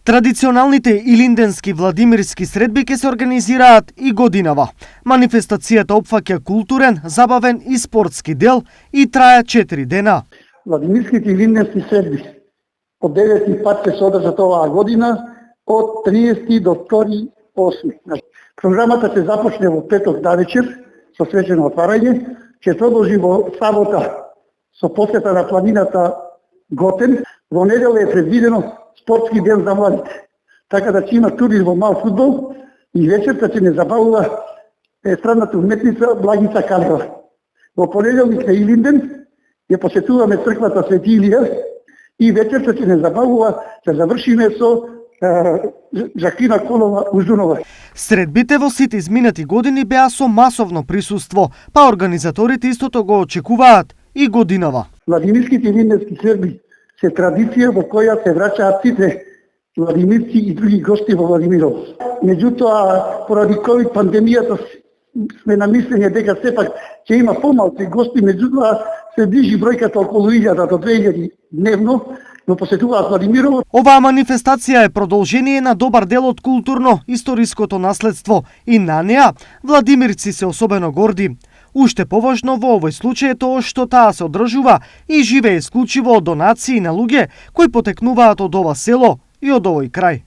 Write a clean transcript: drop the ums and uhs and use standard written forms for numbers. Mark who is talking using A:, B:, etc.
A: Традиционалните илинденски владимирски средби ќе се организираат и годинава. Манифестацијата опфаќа културен, забавен и спортски дел и трае 4 дена.
B: Владимирските илинденски средби од 9 пат се одржат оваа година од 30 до 2.8. Програмата ќе започне во петок навечер со свечено отварање, ќе продолжи во сабота со посета на планината Готен. Во недела е предвидено спортски ден за младите. Така да ќе има турнир во мал фудбал и вечерта ќе не забавува естрадната уметница Благица Калева. Во понеделник на Илинден ја посетуваме црквата Свети Илија и вечерта ќе не забавува да завршиме со Жаклина Колова Узунова.
A: Средбите во сите изминати години беа со масовно присуство, па организаторите истото го очекуваат и годинава.
B: Владимирските илинденски средби се традиција во која се враќаат сите владимирци и други гости во Владимирово. Меѓутоа, поради ковид пандемијата сме намислени дека сепак ќе има помалку гости, меѓутоа се ближи бројката околу 1000 до 2000 дневно, но посетуваат Владимирово.
A: Оваа манифестација е продолжение на добар дел од културно-историското наследство и на неа владимирци се особено горди. Уште поважно во овој случај е тоа што таа се одржува и живее исклучиво од донации на луѓе кои потекнуваат од ова село и од овој крај.